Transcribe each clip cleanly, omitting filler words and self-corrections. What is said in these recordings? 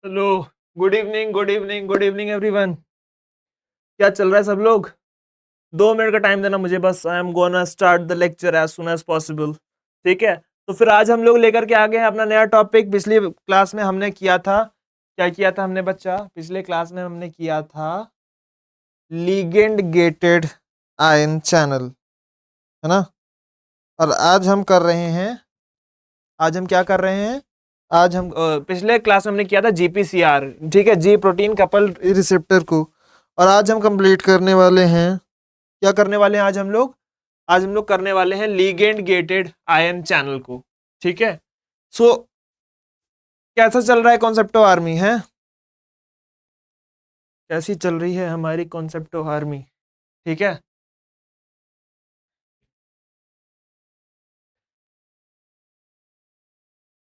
Hello, good evening, good evening, good evening everyone. क्या चल रहा है सब लोग? 2 मिनट का टाइम देना मुझे बस। I am gonna start the lecture as soon as possible. ठीक है, तो फिर आज हम लोग लेकर के आ गए हैं अपना नया टॉपिक। पिछली क्लास में हमने किया था, क्या किया था हमने बच्चा? पिछले क्लास में हमने किया था लिगेंड गेटेड आयन चैनल, है ना। और आज हम कर रहे हैं, आज हम क्या कर रहे हैं? आज हम पिछले क्लास में हमने किया था जीपीसीआर, ठीक है, जी प्रोटीन कपल रिसेप्टर को। और आज हम कंप्लीट करने वाले हैं, क्या करने वाले हैं आज हम लोग? आज हम लोग करने वाले हैं लिगेंड गेटेड आयन चैनल को। ठीक है, सो कैसा चल रहा है कॉन्सेप्टो आर्मी है? कैसी चल रही है हमारी कॉन्सेप्टो आर्मी? ठीक है,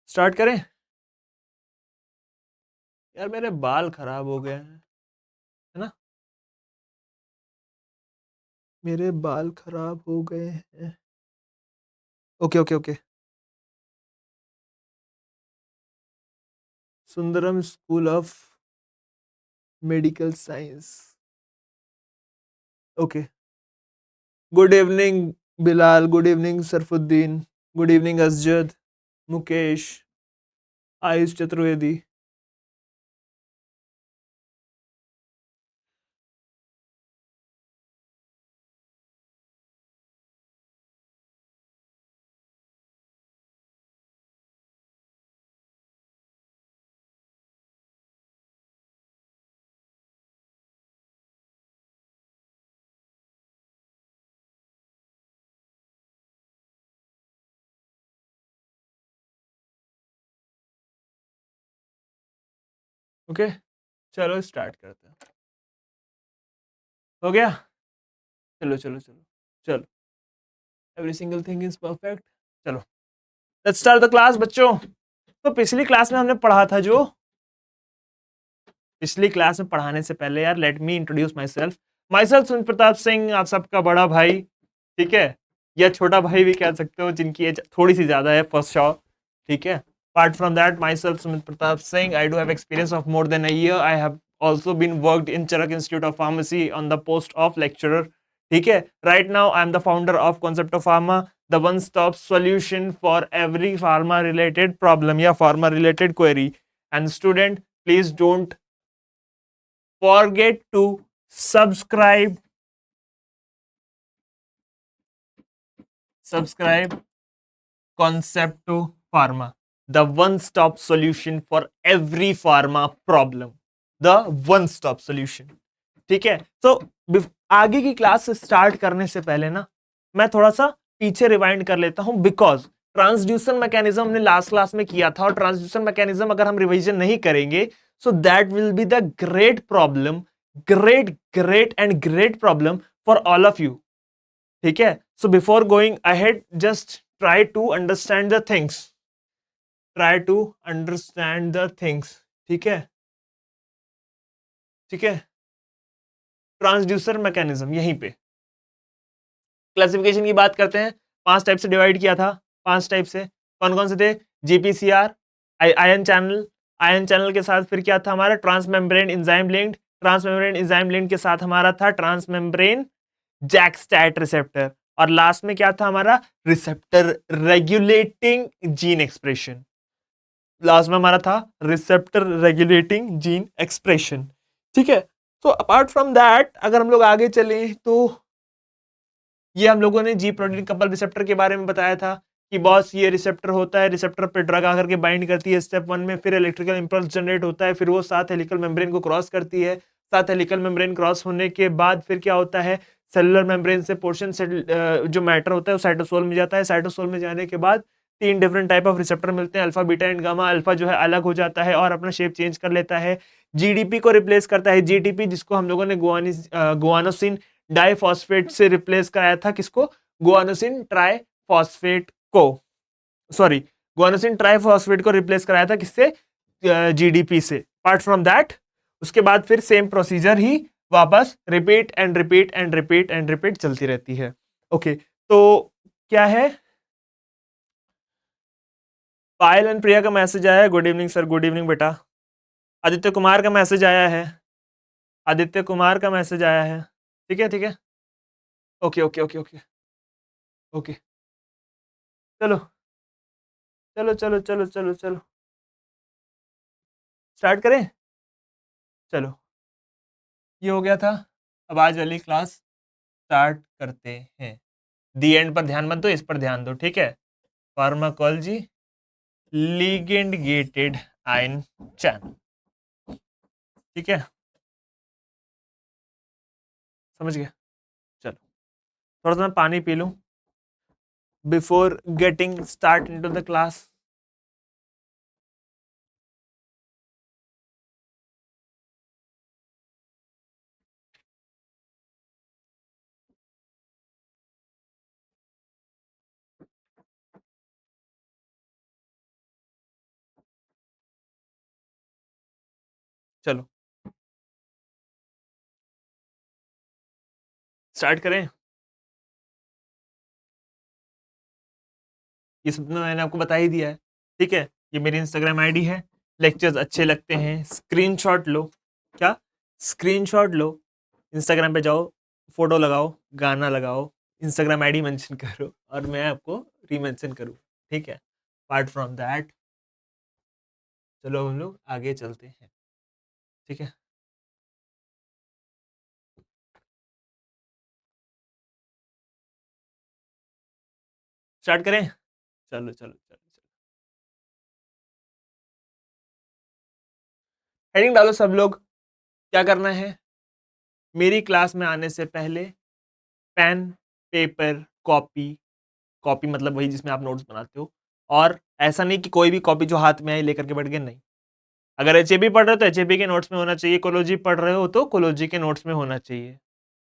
स्टार्ट करें। यार मेरे बाल खराब हो गए हैं, है ना, मेरे बाल खराब हो गए हैं। Okay okay okay. Sundaram school of medical science. Okay, good evening Bilal, good evening Sarfuddin, good evening Asjad, Mukesh, Ayush Chaturvedi. Okay, चलो स्टार्ट करते हैं। हो गया? चलो चलो चलो चलो, every single thing is perfect. चलो लेट्स स्टार्ट द क्लास बच्चों। तो पिछली क्लास में हमने पढ़ा था जो, पिछली क्लास में पढ़ाने से पहले यार let me introduce my self. My self Sumit Pratap Singh, आप सबका बड़ा भाई, ठीक है, या छोटा भाई भी कह सकते हो, जिनकी एज थोड़ी सी ज्यादा है फर्स्ट शॉ, ठीक है। Apart from that, myself Sumit Pratap Singh, I do have experience of more than a year. I have also been worked in Charak Institute of Pharmacy on the post of lecturer. ठीक है, right now I am the founder of Concept of Pharma, the one-stop solution for every pharma-related problem या pharma-related query. And student, please don't forget to subscribe Concept to Pharma, the one-stop solution for every pharma problem, the one-stop solution. ठीक है, तो आगे की class start करने से पहले ना मैं थोड़ा सा पीछे रिवाइंड कर लेता हूं, बिकॉज ट्रांसड्यूसर मैकेनिज्म हमने लास्ट क्लास में किया था, और ट्रांसड्यूसर मैकेनिज्म अगर हम रिवीजन नहीं करेंगे so that will be the great problem, great great and great problem for all of you. ठीक है, so before going ahead just try to understand the things, try to understand the things. ठीक है, ठीक है, transducer mechanism यहीं पे classification की बात करते हैं। 5 टाइप से डिवाइड किया था, 5 टाइप से कौन कौन से थे? GPCR, ion channel, ion channel के साथ फिर क्या था हमारा? Transmembrane enzyme linked, transmembrane enzyme linked के साथ हमारा था ट्रांसमेम्ब्रेन जैक स्टैट रिसेप्टर, और लास्ट में क्या था हमारा? Receptor regulating gene expression. Last में हमारा था रिसेप्टर रेगुलेटिंग जीन एक्सप्रेशन। ठीक है, तो अपार्ट फ्रॉम दैट अगर हम लोग आगे चले तो ये हम लोगों ने जी प्रोटीन कपल रिसेप्टर के बारे में बताया था कि बॉस ये रिसेप्टर होता है, रिसेप्टर पे ड्रग आकर के बाइंड करती है स्टेप 1 में, फिर इलेक्ट्रिकल इंपल्स जनरेट होता है, फिर वो 7 हेलिकल मेम्ब्रेन को क्रॉस करती है। 7 हेलिकल मेम्ब्रेन क्रॉस होने के बाद फिर क्या होता है? सेलुलर मेम्ब्रेन से पोर्शन से जो मैटर होता है वो साइटोसोल में जाता है। साइटोसोल में जाने के बाद 3 डिफरेंट टाइप ऑफ रिसेप्टर मिलते हैं, alpha beta and gamma. Alpha जो है अलग हो जाता है और अपना शेप चेंज कर लेता है, जीडीपी को रिप्लेस करता है। जीटीपी जिसको हम लोगों ने गुआनोसिन डाइफॉस्फेट से रिप्लेस कराया था, किसको? गुआनोसिन ट्राइफॉस्फेट को, सॉरी, गुआनोसिन ट्राइफॉस्फेट को रिप्लेस कराया था किससे? जीडीपी से। अपार्ट फ्रॉम दैट उसके बाद फिर सेम प्रोसीजर ही वापस repeat and repeat and repeat and repeat चलती रहती है। ओके, तो क्या है? पायल एंड प्रिया का मैसेज आया है, good evening sir, good evening बेटा। आदित्य कुमार का मैसेज आया है, आदित्य कुमार का मैसेज आया है। ठीक है, ठीक है, okay okay okay okay okay, चलो चलो चलो चलो चलो चलो, स्टार्ट करें। चलो, ये हो गया था। अब आज वाली क्लास स्टार्ट करते हैं। दी एंड पर ध्यान मत दो, इस पर ध्यान दो, ठीक है। Pharmacology, ligand gated ion channel, ठीक है, समझ गया। चलो, थोड़ा सा मैं पानी पी लूं before getting start into the class. चलो, स्टार्ट करें। ये सब तो मैंने आपको बता ही दिया है, ठीक है। ये मेरी इंस्टाग्राम आईडी है। लेक्चर्स अच्छे लगते हैं, स्क्रीनशॉट लो। क्या? स्क्रीनशॉट लो, इंस्टाग्राम पे जाओ, फोटो लगाओ, गाना लगाओ, इंस्टाग्राम आईडी मेंशन करो और मैं आपको रीमेंशन करूँ, ठीक है। अपार्ट फ्रॉम दैट, चलो हम लोग आगे चलते हैं, ठीक है। स्टार्ट करें। चलो चलो चलो चलो, हेडिंग डालो सब लोग। क्या करना है? मेरी क्लास में आने से पहले पेन, पेपर, कॉपी, कॉपी मतलब वही जिसमें आप नोट्स बनाते हो, और ऐसा नहीं कि कोई भी कॉपी जो हाथ में आई लेकर के बैठ गए, नहीं। अगर एचएबी पढ़ रहे हो तो एचएबी के नोट्स में होना चाहिए, कोलॉजी पढ़ रहे हो तो कोलॉजी के नोट्स में होना चाहिए।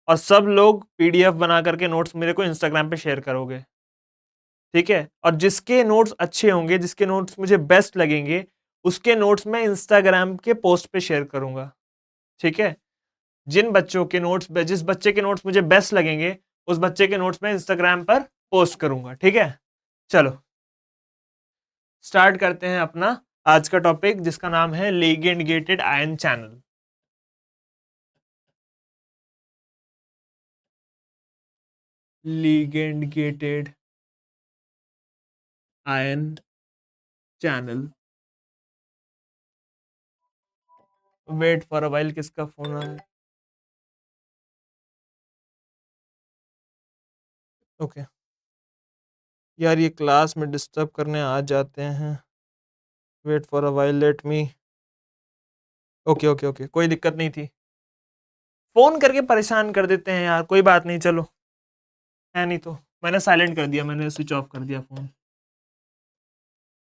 और सब लोग पीडीएफ बना करके नोट्स मेरे को इंस्टाग्राम पे शेयर करोगे, ठीक है। और जिसके नोट्स अच्छे होंगे, जिसके नोट्स मुझे बेस्ट लगेंगे, उसके नोट्स मैं इंस्टाग्राम के पोस्ट पे शेयर करूंगा, ठीक है। जिन बच्चों के नोट्स, जिस बच्चे के नोट्स मुझे बेस्ट लगेंगे, उस बच्चे के नोट्स मैं इंस्टाग्राम पर पोस्ट करूंगा, ठीक है। चलो, स्टार्ट करते हैं अपना आज का टॉपिक, जिसका नाम है ligand gated ion channel. Ligand gated ion channel. Wait for a while, किसका फोन आ रहा है? ओके, यार ये क्लास में डिस्टर्ब करने आ जाते हैं। Wait for a while, let me. Okay okay okay, कोई दिक्कत नहीं थी। फोन करके परेशान कर देते हैं यार, कोई बात नहीं, चलो। है नहीं तो मैंने साइलेंट कर दिया, मैंने स्विच ऑफ कर दिया फोन,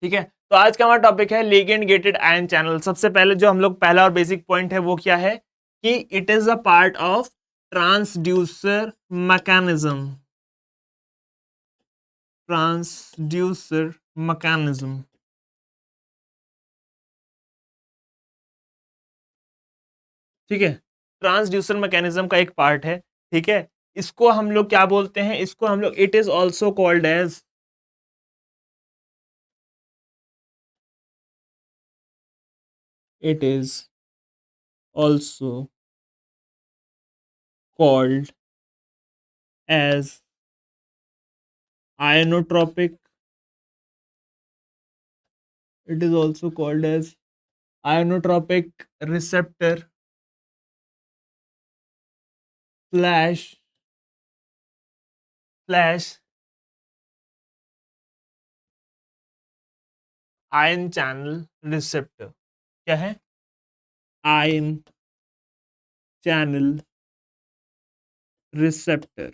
ठीक है। तो आज का हमारा टॉपिक है लिगेंड गेटेड आयन चैनल। सबसे पहले जो हम लोग पहला और बेसिक पॉइंट है वो क्या है कि it is a part of transducer mechanism. Transducer mechanism, ठीक है। ट्रांसड्यूसर मैकेनिज्म का एक पार्ट है, ठीक है। इसको हम लोग क्या बोलते हैं? इसको हम लोग, it is also called as, it is also called as ionotropic. It is also called as ionotropic receptor slash slash ion channel receptor. क्या है? ion channel receptor,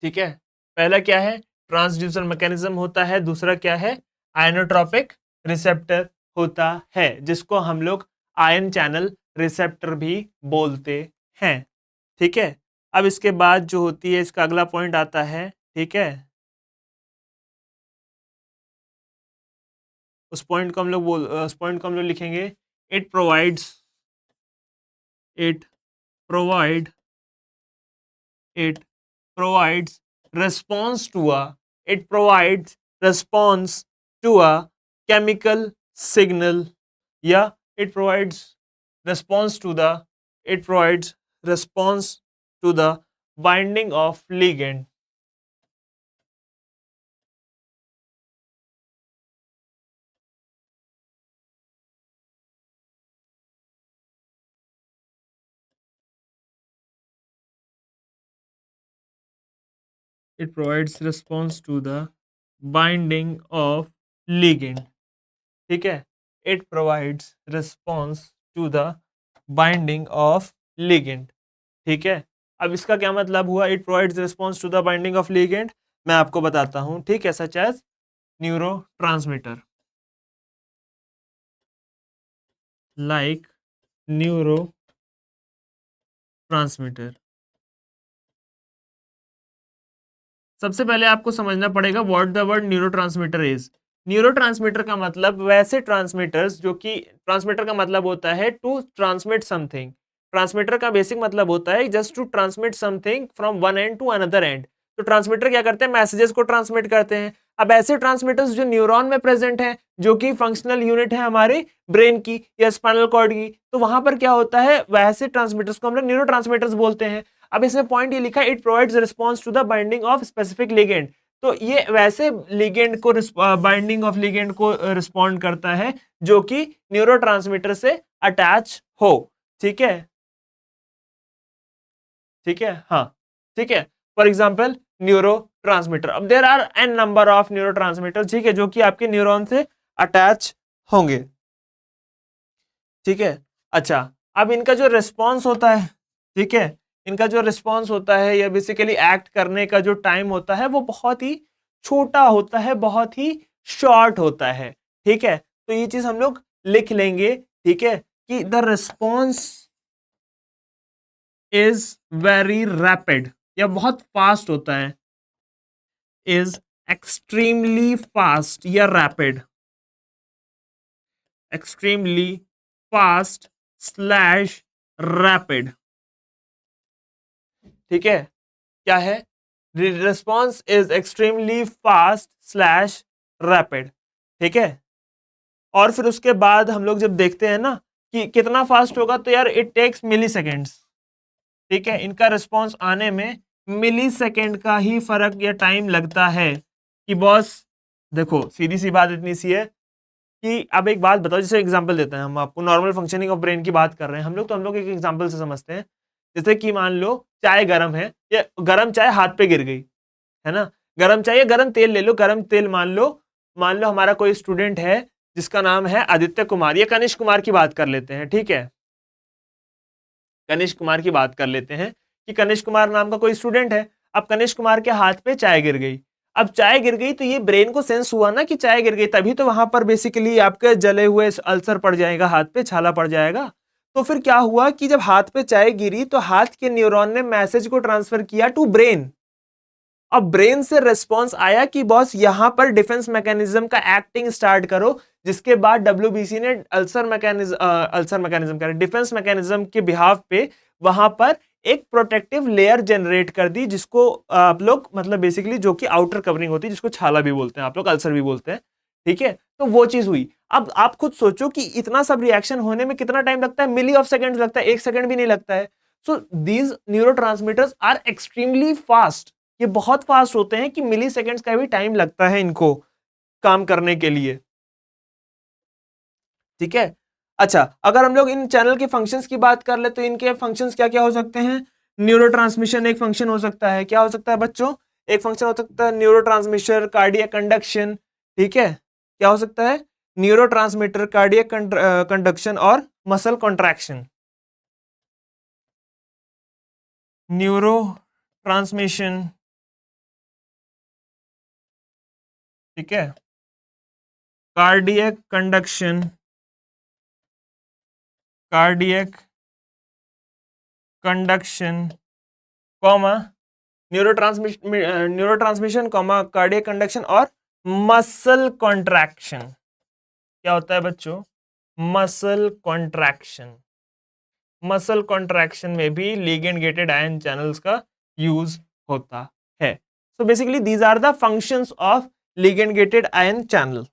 ठीक है। पहला क्या है? ट्रांसड्यूसर मैकेनिज्म होता है। दूसरा क्या है? आयनोट्रॉपिक रिसेप्टर होता है, जिसको हम लोग आयन चैनल रिसेप्टर भी बोलते हैं, ठीक है। अब इसके बाद जो होती है, इसका अगला पॉइंट आता है, ठीक है। उस पॉइंट को हम लोग लिखेंगे, it provides, it provide, it provides response to a it provides response to a chemical signal, या it provides response to the it provides response to the binding of ligand. It provides response to the binding of ligand. ठीक है, it provides response to the binding of ligand. ठीक है, अब इसका क्या मतलब हुआ, it provides response to the binding of ligand, मैं आपको बताता हूं. ठीक है, such as neurotransmitter, like neurotransmitter. सबसे पहले आपको समझना पड़ेगा what the word neurotransmitter is. Neurotransmitter का मतलब वैसे ट्रांसमीटर्स जो कि, ट्रांसमीटर का मतलब होता है टू ट्रांसमिट समथिंग. ट्रांसमीटर का बेसिक मतलब होता है just to transmit something from one end to another end. तो ट्रांसमीटर क्या करते हैं, मैसेजेस को ट्रांसमिट करते हैं. अब ऐसे ट्रांसमीटर्स जो न्यूरॉन में प्रेजेंट हैं, जो कि फंक्शनल यूनिट है हमारे ब्रेन की या स्पाइनल कॉर्ड की, तो वहां पर क्या होता है, वैसे ट्रांसमीटर्स को हम लोग न्यूरोट्रांसमीटर्स बोलते हैं. अब इसमें पॉइंट ये लिखा है, it provides response to the binding of specific ligand. तो ये वैसे लिगेंड को, बाइंडिंग ऑफ लिगेंड को रिस्पॉन्ड करता है जो कि न्यूरोट्रांसमीटर से अटैच हो. ठीक है, ठीक है, हाँ, ठीक है. For example neurotransmitter. अब there are n number of neurotransmitter, ठीक है, जो कि आपके न्यूरॉन से अटैच होंगे. ठीक है, अच्छा, अब इनका जो रिस्पॉन्स होता है, ठीक है, इनका जो रिस्पॉन्स होता है या बेसिकली एक्ट करने का जो टाइम होता है वो बहुत ही छोटा होता है, बहुत ही शॉर्ट होता है. ठीक है, तो ये चीज हम लोग लिख लेंगे. ठीक है, कि the response is very rapid, या बहुत फास्ट होता है, इज एक्सट्रीमली फास्ट या rapid, extremely fast slash rapid. ठीक है, क्या है, response is extremely fast slash rapid. ठीक है, और फिर उसके बाद हम लोग जब देखते हैं ना कि कितना फास्ट होगा, तो यार इट टेक्स मिली सेकेंड्स. ठीक है, इनका रिस्पॉन्स आने में मिली सेकेंड का ही फर्क या टाइम लगता है. कि बॉस देखो, सीधी सी बात इतनी सी है कि अब एक बात बताओ, जैसे एग्जांपल देते हैं हम आपको, नॉर्मल फंक्शनिंग ऑफ ब्रेन की बात कर रहे हैं हम लोग, तो हम लोग एक एग्जांपल से समझते हैं. जैसे कि मान लो चाय गर्म है, या गर्म चाय हाथ पे गिर गई है ना, गर्म चाय या गर्म तेल ले लो, गर्म तेल मान लो हमारा कोई स्टूडेंट है जिसका नाम है आदित्य कुमार, या कनिष्क कुमार की बात कर लेते हैं. ठीक है, कनिष्क कुमार की बात कर लेते हैं कि कनिष्क कुमार नाम का कोई स्टूडेंट है. अब कनिष्क कुमार के हाथ पे चाय गिर गई. अब चाय गिर गई तो ये ब्रेन को सेंस हुआ ना कि चाय गिर गई, तभी तो वहां पर बेसिकली आपके जले हुए अल्सर पड़ जाएगा, हाथ पे छाला पड़ जाएगा. तो फिर क्या हुआ कि जब हाथ पे चाय गिरी तो हाथ के न्यूरॉन ने मैसेज को ट्रांसफर किया टू ब्रेन. अब ब्रेन से रिस्पॉन्स आया कि बॉस यहां पर डिफेंस मैकेनिज्म का एक्टिंग स्टार्ट करो, जिसके बाद डब्ल्यूबीसी ने अल्सर मैकेनिज्म का डिफेंस मैकेनिज्म के बिहाफ पे वहां पर एक प्रोटेक्टिव लेयर जनरेट कर दी, जिसको आप लोग मतलब बेसिकली जो कि आउटर कवरिंग होती है, जिसको छाला भी बोलते हैं, आप लोग अल्सर भी बोलते हैं. ठीक है, तो वो चीज हुई. अब आप खुद सोचो कि इतना सब रिएक्शन होने में कितना टाइम लगता है, मिली ऑफ सेकेंड्स लगता है, एक सेकंड भी नहीं लगता है. So these neurotransmitters are extremely fast, ये बहुत फास्ट होते हैं कि मिली सेकेंड्स का भी टाइम लगता है इनको काम करने के लिए. ठीक है, अच्छा, अगर हम लोग इन चैनल के फंक्शंस की बात कर ले तो इनके फंक्शंस क्या क्या हो सकते हैं. न्यूरोट्रांसमिशन एक फंक्शन हो सकता है. क्या हो सकता है बच्चों, एक फंक्शन हो सकता है न्यूरोट्रांसमिशन, कार्डियक कंडक्शन. ठीक है, क्या हो सकता है, न्यूरोट्रांसमीटर, कार्डियक कंडक्शन और मसल कॉन्ट्रैक्शन. न्यूरो ट्रांसमिशन, ठीक है, cardiac conduction, cardiac conduction, comma neurotransmission, comma cardiac conduction और मसल कॉन्ट्रैक्शन. क्या होता है बच्चों, मसल कॉन्ट्रैक्शन. मसल कॉन्ट्रैक्शन में भी लिगेंड गेटेड आयन चैनल्स का यूज होता है. So basically these are the functions of ligand gated ion channel.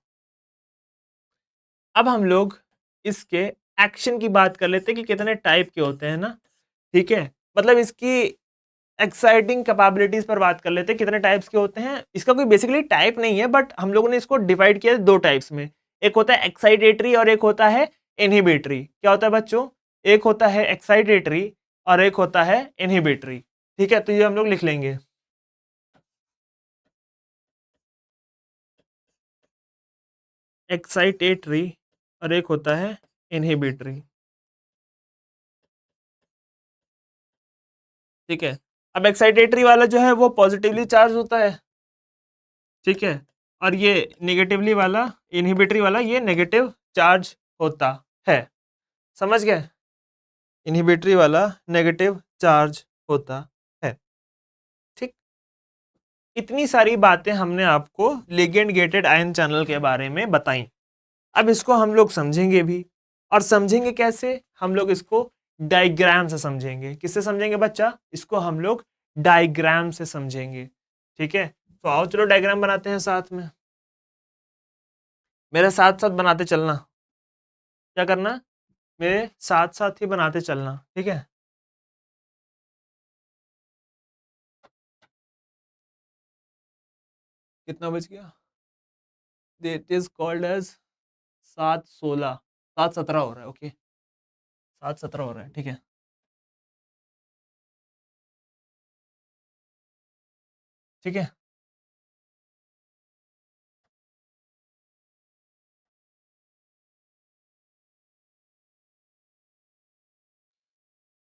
अब हम लोग इसके एक्शन की बात कर लेते हैं कि कितने टाइप के होते हैं ना, ठीक है, मतलब इसकी एक्साइटिंग कैपेबिलिटीज पर बात कर लेते हैं, कितने टाइप्स के होते हैं। इसका कोई बेसिकली टाइप नहीं है, बट हम लोगों ने इसको डिवाइड किया है दो टाइप्स में, एक होता है एक्साइटेटरी और एक होता है इनहिबिटरी। क्या होता है बच्चों, एक होता है एक्साइटेटरी और एक होता है इनहिबिटरी, ठीक है, तो ये हम लोग लिख लेंगे। एक्साइटेटरी और एक होता है इनहिबिटरी, ठीक है। अब एक्साइटेटरी वाला जो है वो पॉजिटिवली चार्ज होता है, ठीक है, और ये नेगेटिवली वाला, इनहिबिटरी वाला, ये नेगेटिव चार्ज होता है। समझ गए, इनहिबिटरी वाला नेगेटिव चार्ज होता है, ठीक। इतनी सारी बातें हमने आपको लिगेंड गेटेड आयन चैनल के बारे में बताई। अब इसको हम लोग समझेंगे भी, और समझेंगे कैसे, हम लोग इसको डायग्राम से समझेंगे। किससे समझेंगे बच्चा, इसको हम लोग डायग्राम से समझेंगे, ठीक है। तो आओ चलो डायग्राम बनाते हैं साथ में, मेरे साथ साथ बनाते चलना। क्या करना, मेरे साथ साथ ही बनाते चलना, ठीक है। कितना बज गया, इट इज कॉल्ड एज 7:16, 7:17 हो रहा है, ओके 7:17 हो रहा है, ठीक है। ठीक है,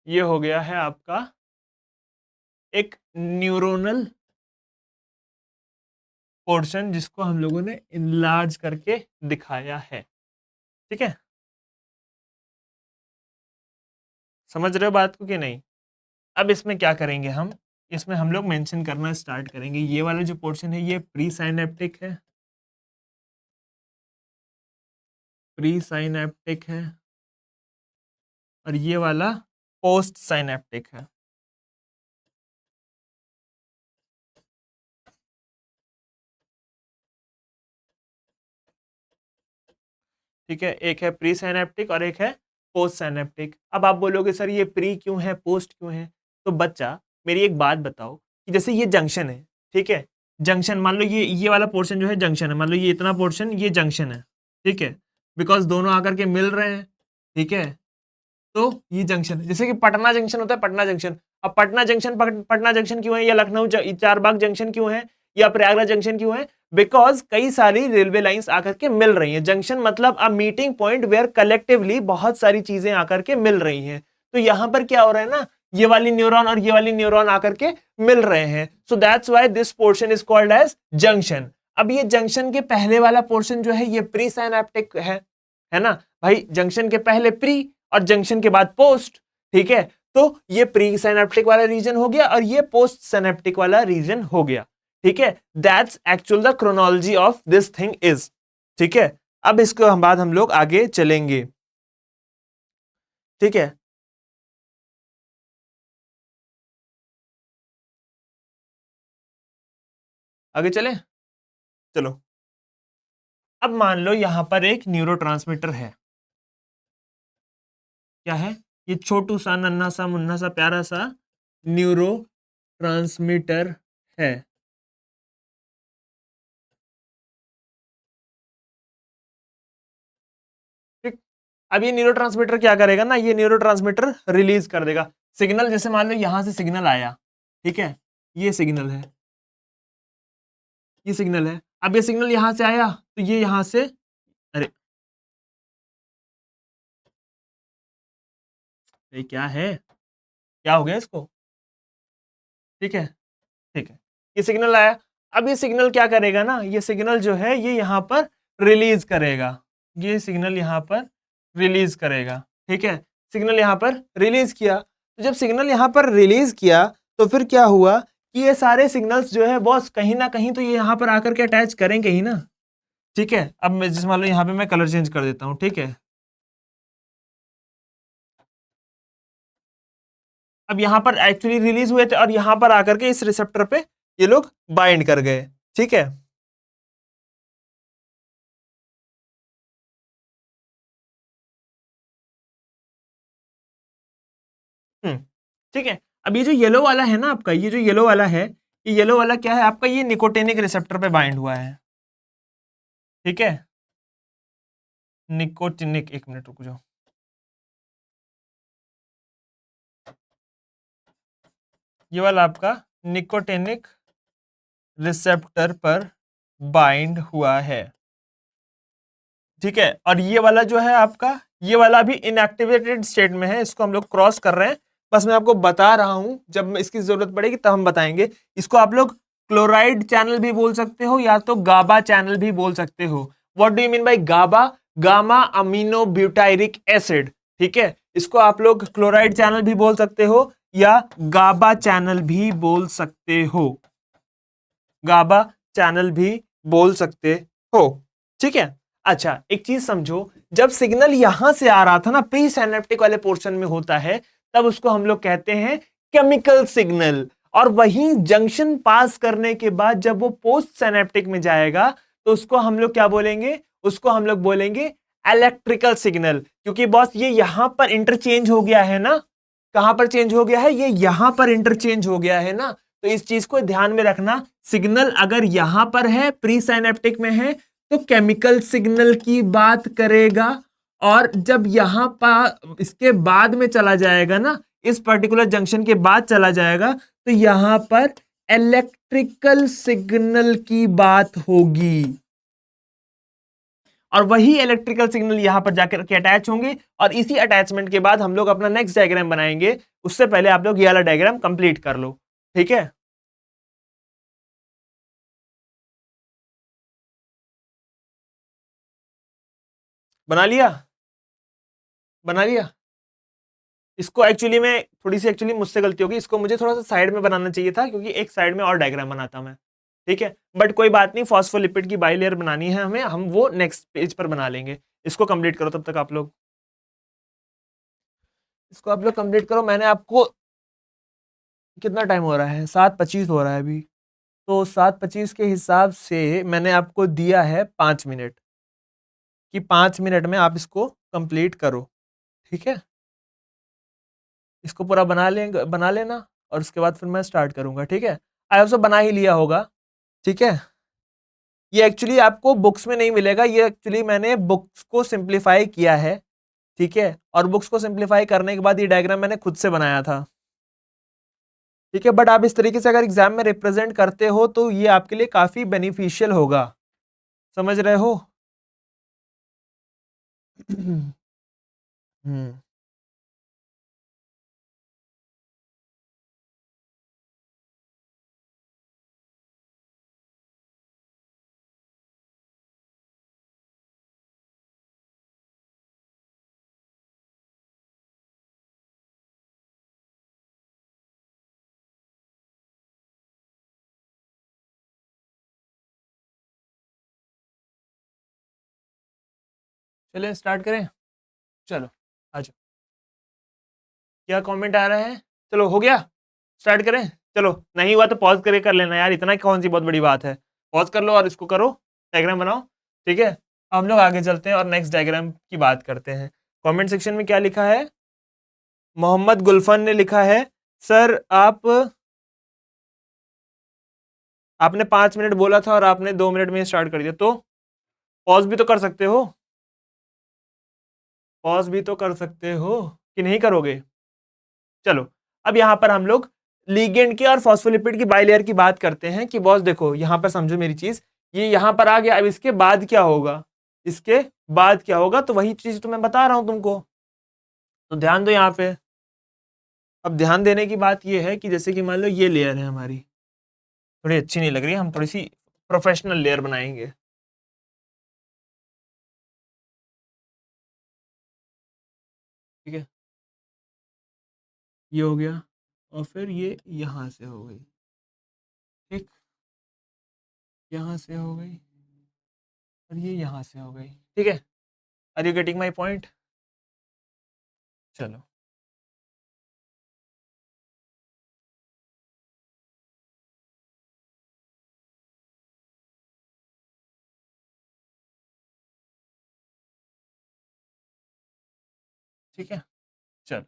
ये हो गया है आपका एक न्यूरोनल पोर्शन जिसको हम लोगों ने इनलार्ज करके दिखाया है, ठीक है। समझ रहे हो बात को कि नहीं। अब इसमें क्या करेंगे हम, इसमें हम लोग मेंशन करना स्टार्ट करेंगे। ये वाला जो पोर्शन है ये प्री साइनेप्टिक है, प्री साइनेप्टिक है, और ये वाला पोस्ट साइनेप्टिक है, ठीक है। एक है प्री साइनेप्टिक और एक है पोस्ट साइनेप्टिक। अब आप बोलोगे सर ये प्री क्यों है, पोस्ट क्यों है, तो बच्चा मेरी एक बात बताओ कि जैसे ये जंक्शन है, ठीक है, जंक्शन मान लो ये वाला पोर्शन जो है जंक्शन है, मान लो ये इतना पोर्शन ये जंक्शन है, ठीक है, बिकॉज दोनों आकर के मिल रहे हैं, ठीक है, तो ये जंक्शन है। जैसे कि पटना जंक्शन होता है, पटना जंक्शन, अब पटना जंक्शन पटना जंक्शन क्यों है, या लखनऊ चारबाग जंक्शन क्यों है, या प्रयागराज जंक्शन क्यों है, बिकॉज कई सारी रेलवे लाइंस आकर के मिल रही हैं। जंक्शन मतलब a meeting point where collectively बहुत सारी चीजें आकर के मिल रही हैं। तो यहां पर क्या हो रहा है ना, ये वाली न्यूरॉन और ये वाली न्यूरॉन आकर के मिल रहे हैं, so that's why this portion is called as junction. अब ये जंक्शन के पहले वाला पोर्शन जो है ये प्री साइनेप्टिक है ना भाई, जंक्शन के पहले प्री और जंक्शन के बाद पोस्ट, ठीक है। तो ये प्री साइनेप्टिक वाला रीजन हो गया और ये पोस्ट साइनेप्टिक वाला रीजन हो गया, ठीक है। That's actual the chronology of this thing is, ठीक है। अब इसको हम बाद हम लोग आगे चलेंगे, ठीक है। आगे चले, चलो। अब मान लो यहां पर एक न्यूरोट्रांसमीटर है, क्या है, ये छोटू सा नन्हा सा मुन्ना सा प्यारा सा न्यूरो ट्रांसमीटर है, ठीक। अब ये न्यूरोट्रांसमीटर क्या करेगा ना, ये न्यूरोट्रांसमीटर रिलीज कर देगा सिग्नल। जैसे मान लो यहां से सिग्नल आया, ठीक है, ये सिग्नल है, ये सिग्नल है। अब ये सिग्नल यहां से आया तो ये यहां से, अरे ये क्या है, क्या हो गया इसको, ठीक है, ठीक है, ये सिग्नल आया। अब ये सिग्नल क्या करेगा ना, ये सिग्नल जो है ये यहाँ पर रिलीज करेगा, ये सिग्नल यहाँ पर रिलीज करेगा, ठीक है। सिग्नल यहाँ पर रिलीज किया, तो जब सिग्नल यहाँ पर रिलीज किया तो फिर क्या हुआ कि ये सारे सिग्नल्स जो है बॉस कहीं ना कहीं तो ये यहाँ पर आकर के अटैच करेंगे ही ना, ठीक है। अब मैं जिस मान लो यहाँ पे मैं कलर चेंज कर देता हूँ, ठीक है। अब यहाँ पर एक्चुअली रिलीज हुए थे और यहाँ पर आकर के इस रिसेप्टर पे ये लोग बाइंड कर गए, ठीक है। हम्म, ठीक है। अब ये जो येलो वाला है ना आपका, ये जो येलो वाला है, ये येलो वाला क्या है आपका, ये निकोटेनिक रिसेप्टर पे बाइंड हुआ है, ठीक है। निकोटिनिक, एक मिनट रुक जाओ, ये वाला आपका निकोटेनिक रिसेप्टर पर बाइंड हुआ है, ठीक है। और ये वाला जो है आपका, ये वाला भी इनएक्टिवेटेड स्टेट में है, इसको हम लोग क्रॉस कर रहे हैं। बस मैं आपको बता रहा हूं, जब इसकी जरूरत पड़ेगी तब हम बताएंगे। इसको आप लोग क्लोराइड चैनल भी बोल सकते हो या तो गाबा चैनल भी बोल सकते हो। What do you mean by GABA? Gamma amino butyric acid, ठीक है। इसको आप लोग क्लोराइड चैनल भी बोल सकते हो या गाबा चैनल भी बोल सकते हो, गाबा चैनल भी बोल सकते हो, ठीक है। अच्छा, एक चीज समझो, जब सिग्नल यहां से आ रहा था ना, प्री साइनेप्टिक वाले पोर्शन में होता है, तब उसको हम लोग कहते हैं केमिकल सिग्नल। और वहीं जंक्शन पास करने के बाद जब वो पोस्ट साइनेप्टिक में जाएगा, तो उसको हम लोग क्या बोलेंगे? उसको हम लोग बोलेंगे इलेक्ट्रिकल सिग्नल। क्योंकि बॉस ये यहां पर इंटरचेंज हो गया है ना, कहां पर चेंज हो गया है? ये यहां पर इंटरचेंज हो गया है ना। तो इस चीज को ध्यान में रखना, सिग्नल अगर यहां पर है, प्री साइनेप्टिक में है, तो केमिकल सिग्नल की बात करेगा। और जब यहां पर इसके बाद में चला जाएगा ना, इस पर्टिकुलर जंक्शन के बाद चला जाएगा, तो यहां पर इलेक्ट्रिकल सिग्नल की बात होगी। और वही इलेक्ट्रिकल सिग्नल यहां पर जाकर के अटैच होंगे, और इसी अटैचमेंट के बाद हम लोग अपना नेक्स्ट डायग्राम बनाएंगे। उससे पहले आप लोग ये वाला डायग्राम कंप्लीट कर लो, ठीक है। बना लिया? बना लिया? इसको एक्चुअली में थोड़ी सी एक्चुअली मुझसे गलती होगी, इसको मुझे थोड़ा सा साइड में बनाना चाहिए था, क्योंकि एक साइड में और डायग्राम बनाता मैं, ठीक है। बट कोई बात नहीं, फॉस्फोलिपिड की बाई लेयर बनानी है हमें, हम वो नेक्स्ट पेज पर बना लेंगे। इसको कंप्लीट करो तब तक आप लोग, इसको आप लोग कंप्लीट करो। मैंने आपको, कितना टाइम हो रहा है? 7:25 हो रहा है अभी। तो 7:25 के हिसाब से मैंने आपको दिया है 5 मिनट, कि 5 मिनट में आप इसको कंप्लीट करो, ठीक है। इसको पूरा बना लेंगे, बना लेना, और उसके बाद फिर मैं स्टार्ट करूंगा, ठीक है। आई होप सब बना ही लिया होगा, ठीक है। ये एक्चुअली आपको बुक्स में नहीं मिलेगा, ये एक्चुअली मैंने बुक्स को सिंप्लीफाई किया है, ठीक है। और बुक्स को सिंप्लीफाई करने के बाद ये डायग्राम मैंने खुद से बनाया था, ठीक है। बट आप इस तरीके से अगर एग्जाम में रिप्रेजेंट करते हो तो ये आपके लिए काफी बेनिफिशियल होगा, समझ रहे हो? हम्म, चलिए स्टार्ट करें, चलो आ जाओ। क्या कमेंट आ रहा है? चलो हो गया, स्टार्ट करें। चलो नहीं हुआ तो पॉज करके कर लेना यार, इतना कौन सी बहुत बड़ी बात है। पॉज कर लो और इसको करो, डायग्राम बनाओ, ठीक है। हम लोग आगे चलते हैं और नेक्स्ट डायग्राम की बात करते हैं। कमेंट सेक्शन में क्या लिखा है? मोहम्मद गुलफन ने लिखा है, सर आपने 5 मिनट बोला था और आपने 2 मिनट में स्टार्ट कर दिया, तो पॉज भी तो कर सकते हो, पॉज भी तो कर सकते हो, कि नहीं करोगे? चलो, अब यहां पर हम लोग लीगेंड की और फॉस्फोलिपिड की बाइलेयर की बात करते हैं। कि बॉस देखो यहां पर समझो मेरी चीज, ये यहां पर आ गया, अब इसके बाद क्या होगा? इसके बाद क्या होगा? तो वही चीज तो मैं बता रहा हूं तुमको, तो ध्यान दो यहाँ पे। अब ध्यान देने की बात ये है कि जैसे कि मान लो ये लेयर है हमारी, थोड़ी अच्छी नहीं लग रही है, हम थोड़ी सी प्रोफेशनल लेयर बनाएंगे, ठीक है। ये हो गया, और फिर ये यहां से हो गई, ठीक, यहां से हो गई, और ये यहां से हो गई, ठीक है। Are you getting my point? चलो, ठीक है, चलो।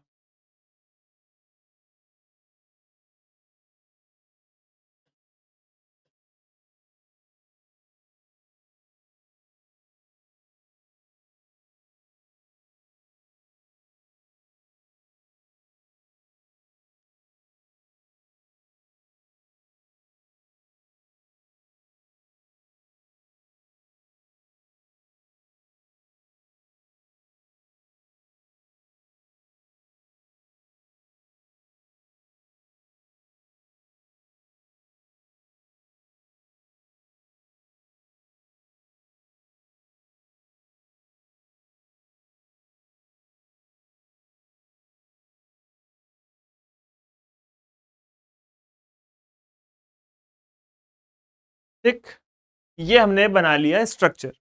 ठीक, ये हमने बना लिया स्ट्रक्चर।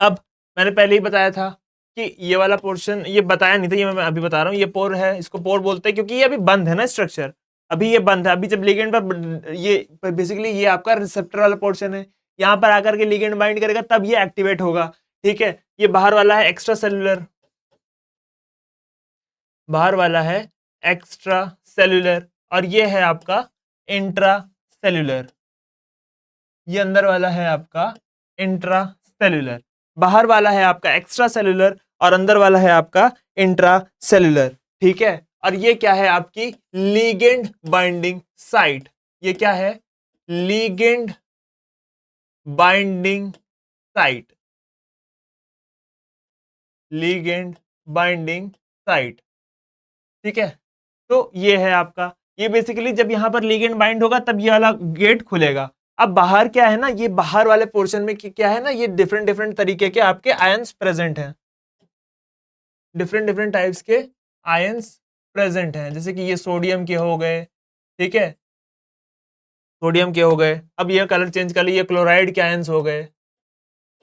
अब मैंने पहले ही बताया था कि ये वाला पोर्शन, ये बताया नहीं था, ये मैं अभी बता रहा हूँ, ये पोर है, इसको पोर बोलते हैं क्योंकि ये अभी बंद है ना स्ट्रक्चर, अभी ये बंद है। अभी जब लिगेंड पर ये बेसिकली ये आपका रिसेप्टर वाला पोर्शन है, यहाँ पर आकर के लिगेंड बाइंड करेगा तब ये एक्टिवेट होगा। ठीक है, ये बाहर वाला है एक्स्ट्रा सेलुलर, बाहर वाला है एक्स्ट्रा सेलुलर, और ये है आपका इंट्रा सेलुलर। ये अंदर वाला है आपका इंट्रा सेलुलर, बाहर वाला है आपका एक्स्ट्रा सेलुलर, और अंदर वाला है आपका इंट्रा सेलुलर। ठीक है, और ये क्या है आपकी लिगेंड बाइंडिंग साइट। ये क्या है, ligand binding site, ligand binding site. ठीक है, तो ये है आपका, ये बेसिकली जब यहां पर लिगेंड बाइंड होगा तब ये वाला गेट खुलेगा। अब बाहर क्या है ना, ये बाहर वाले पोर्शन में क्या है ना, ये डिफरेंट डिफरेंट तरीके के आपके आयंस प्रेजेंट हैं, डिफरेंट डिफरेंट टाइप्स के आयंस प्रेजेंट हैं, जैसे कि ये सोडियम के हो गए। ठीक है, सोडियम के हो गए। अब ये कलर चेंज कर लिए, क्लोराइड के आयंस हो गए।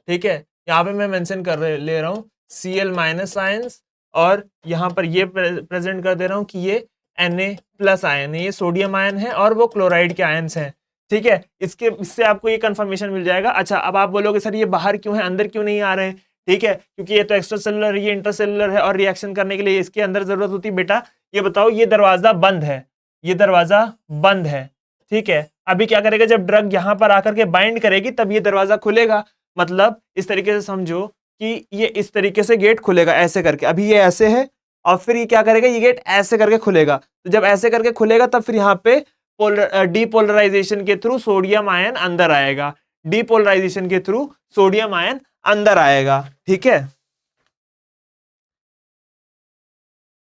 ठीक है, यहाँ पे मैं मेंशन कर ले रहा हूँ Cl माइनस आयंस, और यहाँ पर ये प्रेजेंट कर दे रहा हूँ कि ये Na प्लस आयन है, ये सोडियम आयन है और वो क्लोराइड के आयंस हैं। ठीक है, इससे आपको ये कंफर्मेशन मिल जाएगा। अच्छा, अब आप बोलोगे सर ये बाहर क्यों है, अंदर क्यों नहीं आ रहे हैं? ठीक है, क्योंकि ये तो एक्स्ट्रा सेलुलर, ये इंटरसेलुलर है, और रिएक्शन करने के लिए इसके अंदर जरूरत होती है। बेटा ये बताओ, ये दरवाजा बंद है, ये दरवाजा बंद है। ठीक है, अभी क्या करेगा, जब ड्रग यहां पर आकर के बाइंड करेगी तब ये दरवाजा खुलेगा। मतलब इस तरीके से समझो कि ये इस तरीके से गेट खुलेगा ऐसे करके, अभी ये ऐसे है, और फिर ये क्या करेगा, ये गेट ऐसे करके खुलेगा। तो जब ऐसे करके खुलेगा तब फिर यहाँ पे डीपोलराइजेशन के थ्रू सोडियम आयन अंदर आएगा, डीपोलराइजेशन के थ्रू सोडियम आयन अंदर आएगा। ठीक है,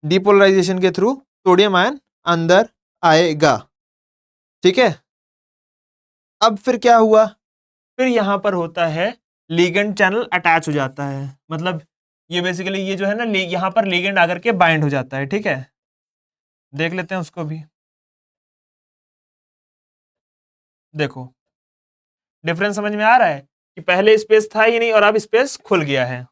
डीपोलराइजेशन के थ्रू सोडियम आयन अंदर आएगा। ठीक है, अब फिर क्या हुआ, फिर यहां पर होता है लिगेंड चैनल अटैच हो जाता है। मतलब ये बेसिकली ये जो है ना, यहां पर लिगेंड आकर के बाइंड हो जाता है। ठीक है, देख लेते हैं उसको भी। देखो डिफरेंस समझ में आ रहा है कि पहले स्पेस था ही नहीं और अब स्पेस खुल गया है।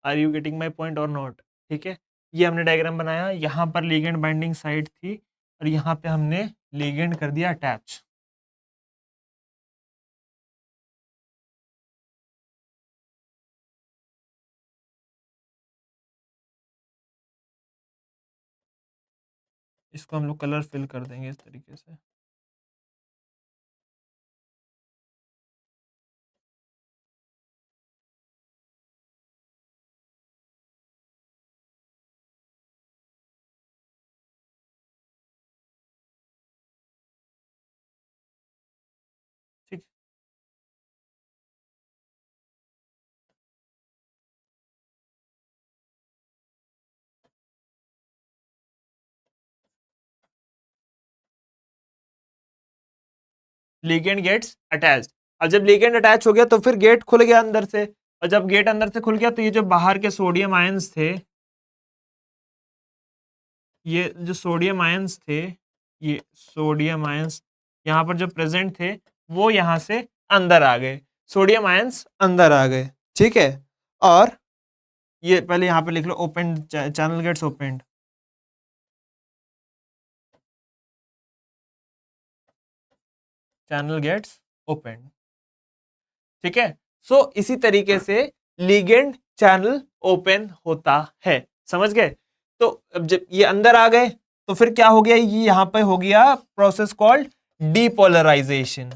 Are you getting my point और नॉट? ठीक है, ये हमने डायग्राम बनाया, यहाँ पर लिगेंड बाइंडिंग साइट थी और यहाँ पे हमने लिगेंड कर दिया अटैच। इसको हम लोग कलर फिल कर देंगे इस तरीके से। ठीक, लिगेंड गेट्स अटैच्ड। अब जब लिगेंड अटैच हो गया तो फिर गेट खुल गया अंदर से, और जब गेट अंदर से खुल गया तो ये जो बाहर के सोडियम आयंस थे, ये जो सोडियम आयंस थे, ये सोडियम आयंस यहाँ पर जो प्रेजेंट थे वो यहाँ से अंदर आ गए, सोडियम आयंस अंदर आ गए, ठीक है। और ये पहले यहाँ पे लिख लो, open channel gates opened, channel gates open, ठीक है। सो इसी तरीके से लिगेंड चैनल ओपन होता है, समझ गए। तो अब जब ये अंदर आ गए तो फिर क्या हो गया, ये यहां पे हो गया प्रोसेस कॉल्ड डीपोलराइजेशन,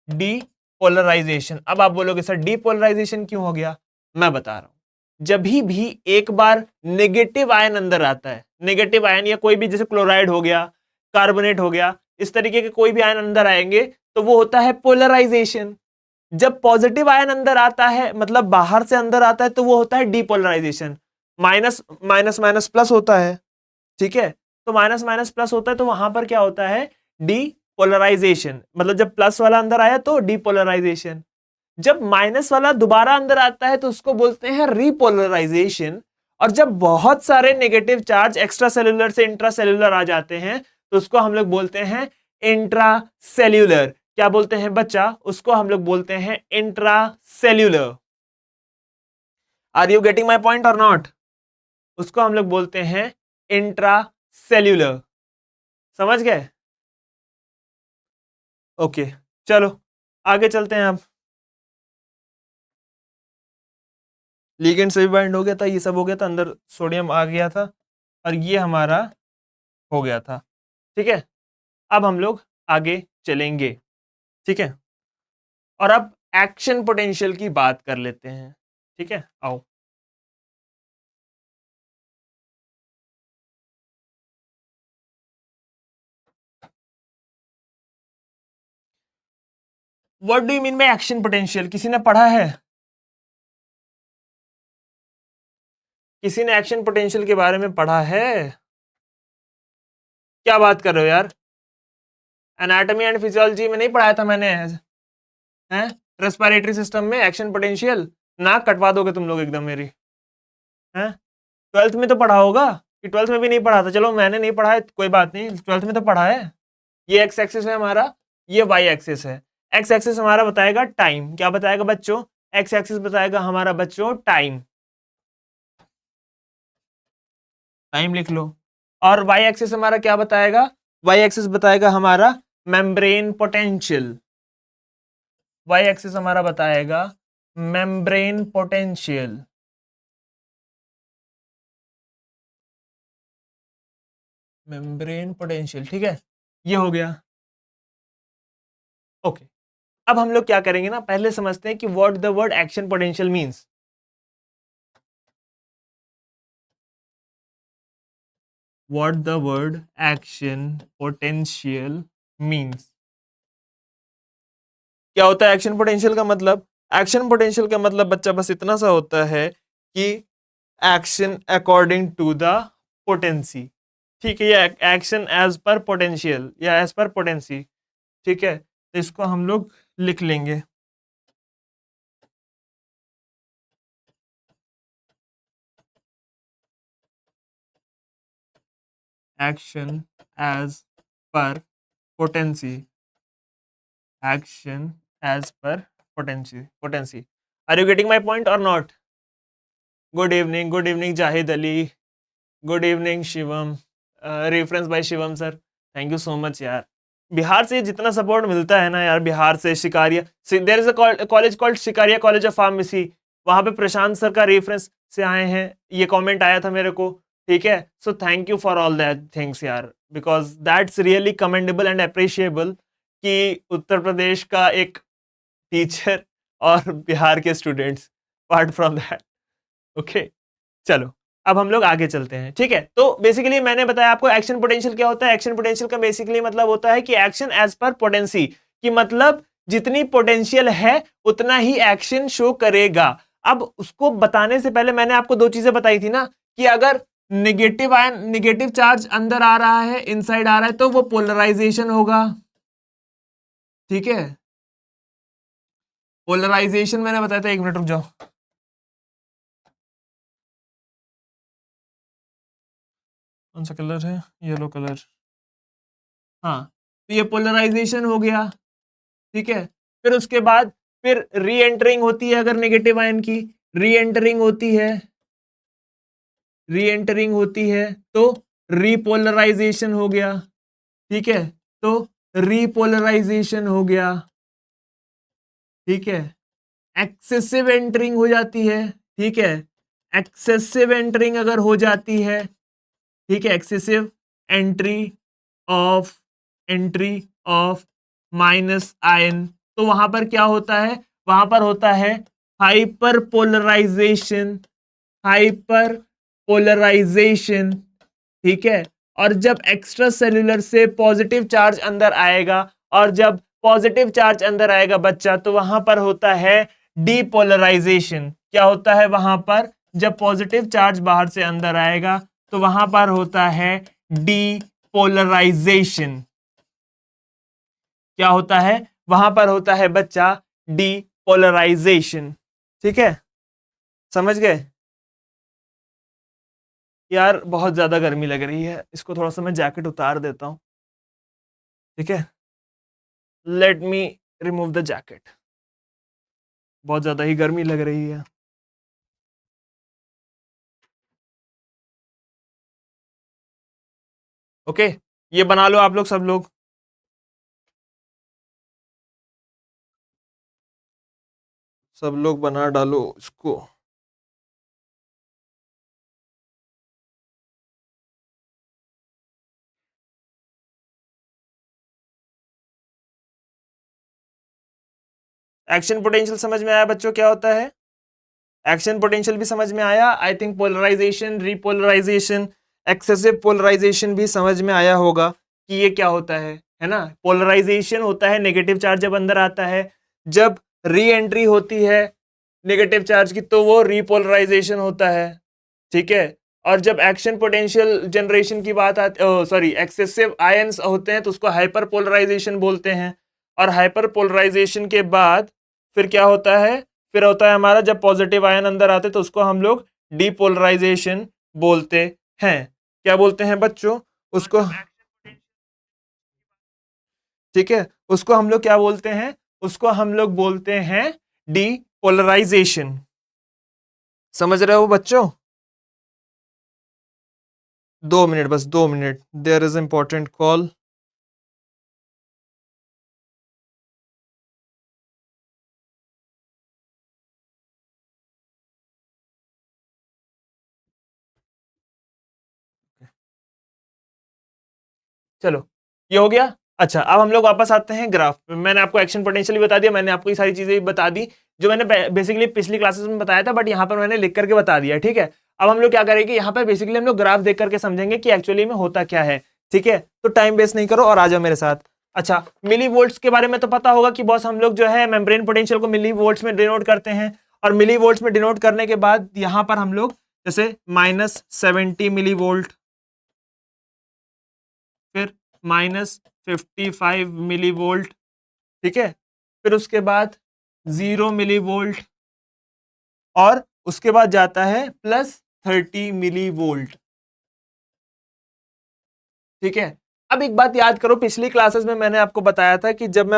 डीपोलराइजेशन। अब आप बोलोगे सर डीपोलराइजेशन क्यों हो गया, मैं बता रहा हूं। जब भी एक बार नेगेटिव आयन अंदर आता है, नेगेटिव आयन या कोई भी जैसे क्लोराइड हो गया, कार्बोनेट हो गया, इस तरीके के कोई भी आयन अंदर आएंगे तो वो होता है पोलराइजेशन। जब पॉजिटिव आयन अंदर आता है, मतलब बाहर से अंदर आता है, तो वो होता है depolarization. Minus minus minus plus होता है, ठीक है। तो माइनस माइनस प्लस होता है तो वहां पर क्या होता है, डीपोलराइजेशन। मतलब जब प्लस वाला अंदर आया तो डीपोलराइजेशन, जब माइनस वाला दोबारा अंदर आता है तो उसको बोलते हैं रीपोलराइजेशन। और जब बहुत सारे नेगेटिव चार्ज एक्स्ट्रा सेल्यूलर से इंट्रा सेल्यूलर आ जाते हैं तो उसको हम लोग बोलते हैं इंट्रा सेल्यूलर। क्या बोलते हैं बच्चा, उसको हम लोग बोलते हैं intra cellular. Are you getting my point और नॉट, उसको हम लोग बोलते हैं इंट्रा सेल्यूलर, समझ गए। ओके चलो आगे चलते हैं। अब लिगेंड से भी बाइंड हो गया था, ये सब हो गया था, अंदर सोडियम आ गया था और ये हमारा हो गया था, ठीक है। अब हम लोग आगे चलेंगे, ठीक है। और अब एक्शन पोटेंशियल की बात कर लेते हैं, ठीक है। आओ, what do you mean by action potential, किसी ने पढ़ा है, किसी ने एक्शन पोटेंशियल के बारे में पढ़ा है? क्या बात कर रहे हो यार, एनाटॉमी एंड फिजियोलॉजी में नहीं पढ़ाया था मैंने, हैं रेस्पिरेटरी सिस्टम में एक्शन पोटेंशियल? नाक कटवा दोगे तुम लोग एकदम मेरी, हैं। ट्वेल्थ में तो पढ़ा होगा, कि ट्वेल्थ में भी नहीं पढ़ा था? चलो मैंने नहीं पढ़ा है कोई बात नहीं, ट्वेल्थ में तो पढ़ा है। ये एक्स एक्सिस है हमारा, ये वाई एक्सिस है। एक्स एक्सिस हमारा बताएगा टाइम, क्या बताएगा बच्चों, एक्स एक्सिस बताएगा हमारा बच्चों टाइम, टाइम लिख लो। और वाई एक्सिस हमारा क्या बताएगा, वाई एक्सिस बताएगा हमारा मेम्ब्रेन पोटेंशियल, वाई एक्सिस हमारा बताएगा मेम्ब्रेन पोटेंशियल, मेम्ब्रेन पोटेंशियल, ठीक है। ये हो गया, ओके। अब हम लोग क्या करेंगे ना, पहले समझते हैं कि what the word action potential means. What the word action potential means, क्या होता है एक्शन पोटेंशियल का मतलब? एक्शन पोटेंशियल का मतलब बच्चा बस इतना सा होता है कि action according to the potency, ठीक है, या एक्शन एज पर पोटेंशियल या एज पर पोटेंसी, ठीक है। तो इसको हम लोग लिख लेंगे, action as per potency, action as per potency, potency. Are you getting my point और not? Good evening Zahid Ali, good evening Shivam, reference by Shivam sir, thank you so much यार। बिहार से जितना सपोर्ट मिलता है ना यार, बिहार से Shikariya, there is a college called Shikariya college of pharmacy, वहां पे प्रशांत सर का रेफरेंस से आए हैं, ये कमेंट आया था मेरे को, ठीक है। So thank you for all that things यार, because that's really commendable and appreciable कि उत्तर प्रदेश का एक टीचर और बिहार के students, apart from that, okay. चलो अब हम लोग आगे चलते हैं, ठीक है। तो बेसिकली मैंने बताया आपको एक्शन पोटेंशियल क्या होता है। एक्शन पोटेंशियल का बेसिकली मतलब होता है कि एक्शन एज पर पोटेंसी, कि मतलब जितनी पोटेंशियल है उतना ही एक्शन शो करेगा। अब उसको बताने से पहले मैंने आपको दो चीजें बताई थी ना, कि अगर निगेटिव आयन, निगेटिव चार्ज अंदर आ रहा है, इनसाइड आ रहा है, तो वो पोलराइजेशन होगा, ठीक है, पोलराइजेशन मैंने बताया था, 1 मिनट रुक जाओ। कौन सा कलर है? Yellow colour. हाँ, तो ये पोलराइजेशन हो गया। ठीक है, फिर उसके बाद फिर री एंटरिंग होती है, अगर नेगेटिव आयन की री एंटरिंग होती है, री एंटरिंग होती है तो रीपोलराइजेशन हो गया। ठीक है, तो रीपोलराइजेशन हो गया। ठीक है, एक्सेसिव एंटरिंग हो जाती है। ठीक है, एक्सेसिव एंटरिंग अगर हो जाती है, ठीक है, excessive entry of entry of minus ion, तो वहां पर क्या होता है? वहां पर होता है हाइपर पोलराइजेशन, हाइपर पोलराइजेशन। ठीक है, और जब एक्स्ट्रा सेल्यूलर से पॉजिटिव चार्ज अंदर आएगा, और जब पॉजिटिव चार्ज अंदर आएगा बच्चा, तो वहां पर होता है डीपोलराइजेशन। क्या होता है वहां पर? जब पॉजिटिव चार्ज बाहर से अंदर आएगा तो वहां पर होता है डीपोलराइजेशन। क्या होता है वहां पर? होता है बच्चा डीपोलराइजेशन। ठीक है, समझ गए? यार बहुत ज्यादा गर्मी लग रही है, इसको थोड़ा सा मैं जैकेट उतार देता हूं। ठीक है, let me remove the jacket, बहुत ज्यादा ही गर्मी लग रही है। ओके, ये बना लो आप लोग, सब लोग। सब लोग बना डालो इसको। एक्शन पोटेंशियल समझ में आया बच्चों क्या होता है? एक्शन पोटेंशियल भी समझ में आया। I think polarization, repolarization, excessive polarization भी समझ में आया होगा कि ये क्या होता है ना? पोलराइजेशन होता है नेगेटिव चार्ज जब अंदर आता है, जब री एंट्री होती है नेगेटिव चार्ज की तो वो रीपोलराइजेशन होता है। ठीक है, और जब एक्शन पोटेंशियल जनरेशन की बात आती, सॉरी, एक्सेसिव आयंस होते हैं तो उसको हाइपर पोलराइजेशन बोलते हैं। और हाइपर पोलराइजेशन के बाद फिर क्या होता है? फिर होता है हमारा, जब पॉजिटिव आयन अंदर आते तो उसको हम लोग डीपोलराइजेशन बोलते हैं। क्या बोलते हैं बच्चों उसको? ठीक है, उसको हम लोग क्या बोलते हैं? उसको हम लोग बोलते हैं डीपोलराइजेशन। समझ रहे हो बच्चों? 2 मिनट, बस 2 minute, there is important call. चलो, ये हो गया। अच्छा, अब हम लोग वापस आते हैं ग्राफ पे। मैंने आपको एक्शन पोटेंशियल भी बता दिया, मैंने आपको ये सारी चीजें भी बता दी जो मैंने बेसिकली पिछली क्लासेस में बताया था, बट यहाँ पर मैंने लिख करके बता दिया। ठीक है, अब हम लोग क्या करेंगे, यहाँ पर बेसिकली हम लोग ग्राफ देख करके समझेंगे कि एक्चुअली में होता क्या है। ठीक है, तो टाइम वेस्ट नहीं करो और आ जाओ मेरे साथ। अच्छा, मिली वोल्ट्स के बारे में तो पता होगा कि बॉस हम लोग जो है मेम्ब्रेन पोटेंशियल को मिली वोल्ट्स में डिनोट करते हैं, और मिली वोल्ट्स में डिनोट करने के बाद यहाँ पर हम लोग जैसे -70 मिली वोल्ट, फिर -55 मिली वोल्ट। ठीक है, फिर उसके बाद 0 मिली वोल्ट, और उसके बाद जाता है +30 मिली वोल्ट। ठीक है, अब एक बात याद करो, पिछली क्लासेस में मैंने आपको बताया था कि जब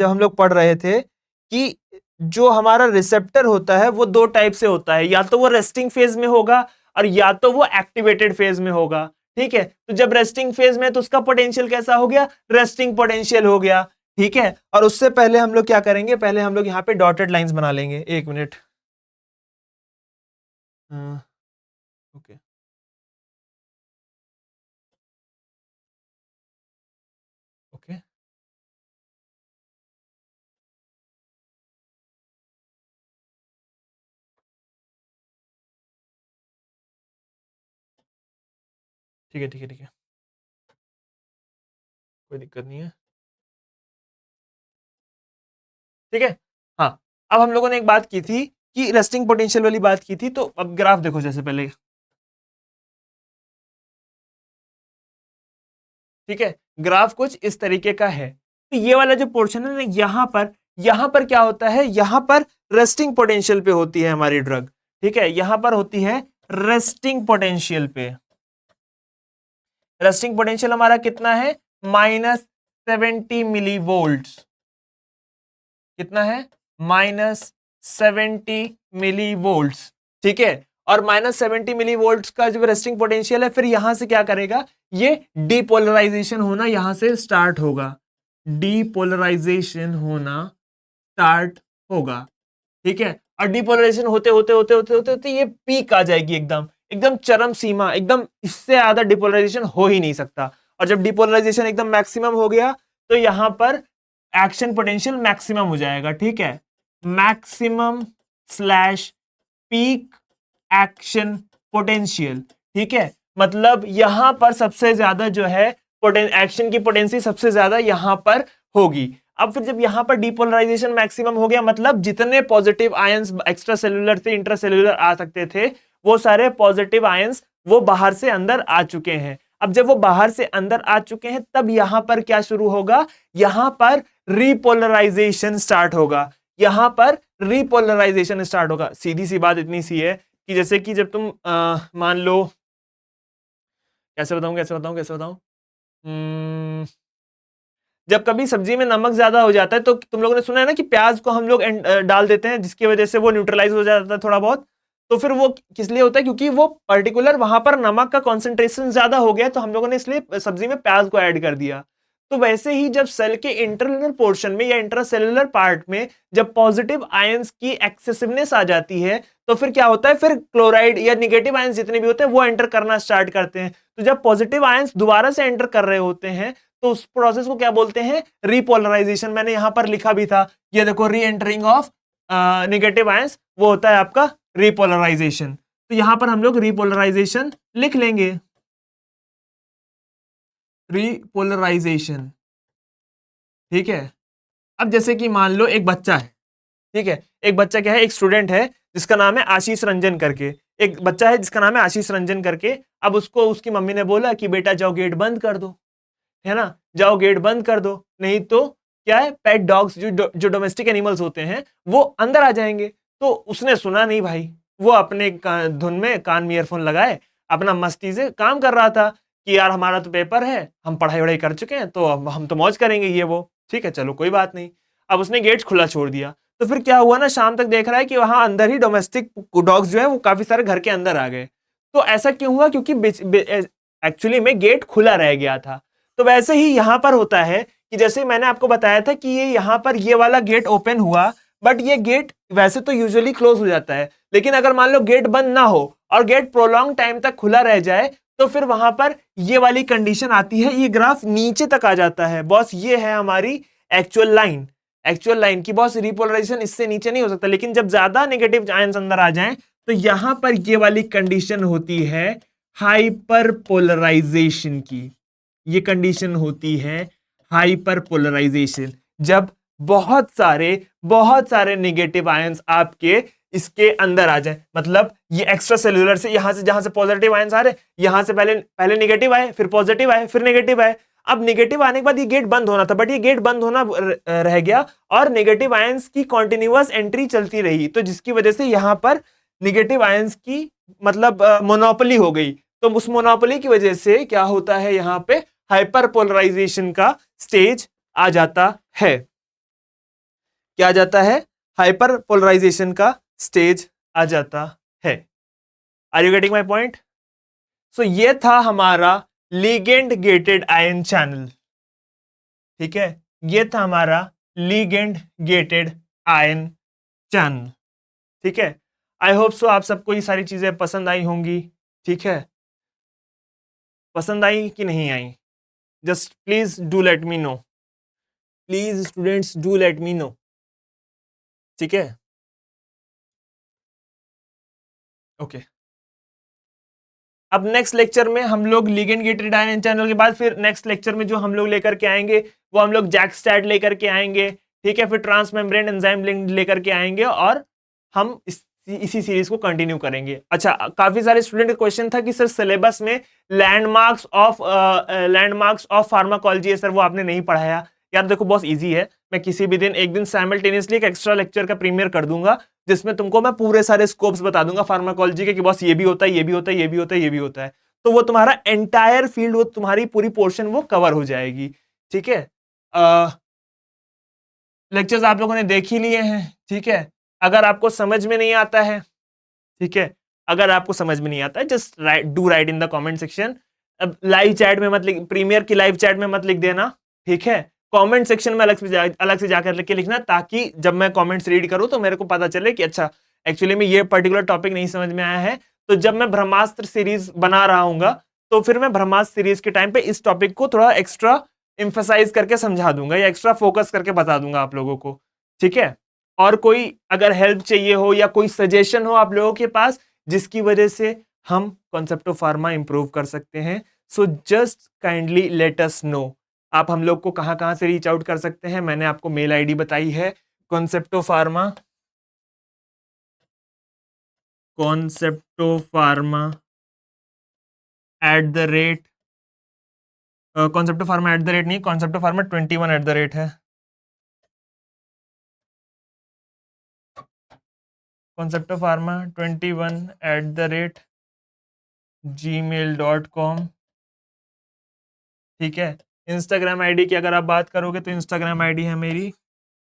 हम लोग पढ़ रहे थे कि जो हमारा रिसेप्टर होता है वो दो टाइप से होता है, या तो वो रेस्टिंग फेज में होगा और या तो वो एक्टिवेटेड फेज में होगा। ठीक है, तो जब रेस्टिंग फेज में तो उसका पोटेंशियल कैसा हो गया? रेस्टिंग पोटेंशियल हो गया। ठीक है, और उससे पहले हम लोग क्या करेंगे? पहले हम लोग यहाँ पे डॉटेड लाइंस बना लेंगे। 1 मिनट। ओके, ओके, ठीक है, ठीक है, ठीक है, कोई दिक्कत नहीं है। ठीक है, हाँ, अब हम लोगों ने एक बात की थी कि रेस्टिंग पोटेंशियल वाली बात की थी, तो अब ग्राफ देखो जैसे पहले। ठीक है, ग्राफ कुछ इस तरीके का है। तो ये वाला जो पोर्शन है ना, यहाँ पर क्या होता है, यहाँ पर रेस्टिंग पोटेंशियल पे होती है हमारी ड्रग, ठीक है, यहाँ पर होती है रेस्टिंग पोटेंशियल पे। रेस्टिंग पोटेंशियल हमारा कितना है, -70 मिली वोल्ट। कितना है, -70 मिली वोल्ट, ठीक है। और -70 मिली वोल्ट का जो रेस्टिंग पोटेंशियल है, फिर यहां से क्या करेगा, ये डीपोलराइजेशन होना यहां से स्टार्ट होगा, डीपोलराइजेशन होना स्टार्ट होगा, ठीक है। और डीपोलराइजेशन होते होते होते होते होते होते ये पीक आ जाएगी, एकदम एकदम चरम सीमा, एकदम इससे ज्यादा डीपोलराइजेशन हो ही नहीं सकता। और जब डीपोलराइजेशन एकदम मैक्सिमम हो गया, तो यहां पर एक्शन पोटेंशियल मैक्सिमम हो जाएगा, ठीक है, maximum slash peak action potential, ठीक है। मतलब यहां पर सबसे ज्यादा जो है एक्शन की पोटेंसी सबसे ज्यादा यहां पर होगी। अब फिर जब यहां पर डीपोलराइजेशन मैक्सिमम हो गया, मतलब जितने पॉजिटिव आयंस एक्स्ट्रा सेलुलर से इंट्रासेलुलर आ सकते थे, वो सारे पॉजिटिव आयंस वो बाहर से अंदर आ चुके हैं। अब जब वो बाहर से अंदर आ चुके हैं, तब यहां पर क्या शुरू होगा, यहां पर रीपोलराइजेशन स्टार्ट होगा, यहां पर रीपोलराइजेशन स्टार्ट होगा। सीधी सी बात इतनी सी है कि जैसे कि जब तुम मान लो, कैसे बताऊं, जब कभी सब्जी में नमक ज्यादा हो जाता है, तो तुम लोगों ने सुना है ना कि प्याज को हम लोग डाल देते हैं, जिसकी वजह से वो न्यूट्रलाइज हो जाता है थोड़ा बहुत। तो फिर वो किस लिए होता है, क्योंकि वो पर्टिकुलर वहां पर नमक का कॉन्सेंट्रेशन ज्यादा हो गया, तो हम लोगों ने इसलिए सब्जी में प्याज को ऐड कर दिया। तो वैसे ही जब सेल के इंटरनल पोर्शन में या इंट्रासेलुलर पार्ट में जब पॉजिटिव आयंस की एक्सेसिवनेस आ जाती है, तो फिर क्या होता है, फिर क्लोराइड या निगेटिव आयंस जितने भी होते हैं वो एंटर करना स्टार्ट करते हैं। तो जब पॉजिटिव आयंस दोबारा से एंटर कर रहे होते हैं, तो उस प्रोसेस को क्या बोलते हैं, रीपोलराइजेशन। मैंने यहां पर लिखा भी था, ये देखो, री एंटरिंग ऑफ नेगेटिव आयंस, वो होता है आपका रीपोलराइजेशन। तो यहां पर हम लोग रीपोलराइजेशन लिख लेंगे, रीपोलराइजेशन, ठीक है। अब जैसे कि मान लो एक बच्चा है, ठीक है, एक बच्चा क्या है, एक स्टूडेंट है जिसका नाम है आशीष रंजन करके, एक बच्चा है जिसका नाम है आशीष रंजन करके। अब उसको उसकी मम्मी ने बोला कि बेटा जाओ गेट बंद कर दो, है ना, जाओ गेट बंद कर दो, नहीं तो क्या है, पेट डॉग्स जो डोमेस्टिक एनिमल्स होते हैं वो अंदर आ जाएंगे। तो उसने सुना नहीं भाई, वो अपने धुन में कान में ईयरफोन लगाए अपना मस्ती से काम कर रहा था कि यार हमारा तो पेपर है, हम पढ़ाई वढ़ाई कर चुके हैं, तो अब हम तो मौज करेंगे ये वो, ठीक है, चलो कोई बात नहीं। अब उसने गेट खुला छोड़ दिया, तो फिर क्या हुआ ना, शाम तक देख रहा है कि वहां अंदर ही डोमेस्टिक डॉग्स जो है वो काफी सारे घर के अंदर आ गए। तो ऐसा क्यों हुआ, क्योंकि एक्चुअली में गेट खुला रह गया था। तो वैसे ही यहां पर होता है कि जैसे मैंने आपको बताया था कि ये यहां पर ये वाला गेट ओपन हुआ, बट ये गेट वैसे तो यूजुअली क्लोज हो जाता है, लेकिन अगर मान लो गेट बंद ना हो और गेट प्रोलॉन्ग टाइम तक खुला रह जाए, तो फिर वहां पर ये वाली कंडीशन आती है, ये ग्राफ नीचे तक आ जाता है बॉस। ये है हमारी एक्चुअल लाइन की बॉस, रिपोलराइजेशन इससे नीचे नहीं हो सकता। लेकिन जब ज्यादा नेगेटिव आयंस अंदर आ जाएं, तो यहां पर ये वाली कंडीशन होती है हाइपर पोलराइजेशन की, ये कंडीशन होती है हाइपर पोलराइजेशन। जब बहुत सारे नेगेटिव आयंस आपके इसके अंदर आ जाए, मतलब ये एक्स्ट्रा सेल्यूलर से यहां से, जहां से पॉजिटिव आयंस आ रहे, यहां से पहले नेगेटिव आए, फिर पॉजिटिव आए, फिर नेगेटिव आए। अब नेगेटिव आने के बाद ये गेट बंद होना था, बट ये गेट बंद होना रह गया और नेगेटिव आयंस की कॉन्टिन्यूअस एंट्री चलती रही, तो जिसकी वजह से यहां पर नेगेटिव आयंस की मतलब मोनोपोली हो गई। तो उस मोनोपोली की वजह से क्या होता है, यहां पे हाइपर पोलराइजेशन का स्टेज आ जाता है। क्या आ जाता है, हाइपर पोलराइजेशन का स्टेज आ जाता है। Are you getting my point? So ये था हमारा लिगेंड गेटेड आयन चैनल, ठीक है, ये था हमारा लिगेंड गेटेड आयन चैनल, ठीक है। आई होप सो आप सबको ये सारी चीजें पसंद आई होंगी, ठीक है, पसंद आई कि नहीं आई, just please do let me know, please students do let me know, ठीक है, ओके। अब नेक्स्ट लेक्चर में हम लोग लिगेंड गेटेड आयन चैनल के बाद फिर नेक्स्ट लेक्चर में जो हम लोग लेकर के आएंगे वो हम लोग जैक-स्टैट लेकर के आएंगे, ठीक है, फिर ट्रांसमेम्ब्रेन एंजाइम लिंक लेकर के आएंगे और हम इसी सीरीज को कंटिन्यू करेंगे। अच्छा, काफी सारे स्टूडेंट का क्वेश्चन था कि सर सिलेबस में लैंडमार्क्स ऑफ फार्माकोलॉजी है सर, वो आपने नहीं पढ़ाया। यार देखो बहुत ईजी है, मैं किसी भी दिन एक दिन साइमल्टेनियसली एक एक्स्ट्रा लेक्चर का प्रीमियर कर दूंगा जिसमें तुमको मैं पूरे सारे स्कोप्स बता दूंगा फार्माकोलॉजी के कि बॉस ये भी होता है, ये भी होता है, ये भी होता है, ये भी होता है। तो वो तुम्हारा एंटायर फील्ड, वो तुम्हारी पूरी पोर्शन वो कवर हो जाएगी। ठीक है, लेक्चर्स आप लोगों ने देख ही लिए हैं। ठीक है, अगर आपको समझ में नहीं आता है, ठीक है, अगर आपको समझ में नहीं आता है, just right in the comment section. अब लाइव चैट में मत लिख, प्रीमियर की लाइव चैट में मत लिख देना, ठीक है, कमेंट सेक्शन में अलग से जाकर लिख के लिखना, ताकि जब मैं कमेंट्स रीड करूं तो मेरे को पता चले कि अच्छा एक्चुअली में ये पर्टिकुलर टॉपिक नहीं समझ में आया है। तो जब मैं ब्रह्मास्त्र सीरीज बना रहा हूंगा तो फिर मैं ब्रह्मास्त्र सीरीज के टाइम पे इस टॉपिक को थोड़ा एक्स्ट्रा इंफेसाइज करके समझा दूंगा या एक्स्ट्रा फोकस करके बता दूंगा आप लोगों को। ठीक है, और कोई अगर हेल्प चाहिए हो या कोई सजेशन हो आप लोगों के पास जिसकी वजह से हम कॉन्सेप्ट ऑफ फार्मा इंप्रूव कर सकते हैं, so just kindly let us know. आप हम लोग को कहां कहां से रीच आउट कर सकते हैं, मैंने आपको मेल आईडी बताई है, कॉन्सेप्टो फार्मा @, कॉन्सेप्टो फार्मा @ नहीं, कॉन्सेप्टो फार्मा 21 है, कॉन्सेप्टो फार्मा 21 gmail.com। ठीक है, इंस्टाग्राम आईडी की अगर आप बात करोगे तो इंस्टाग्राम आईडी है मेरी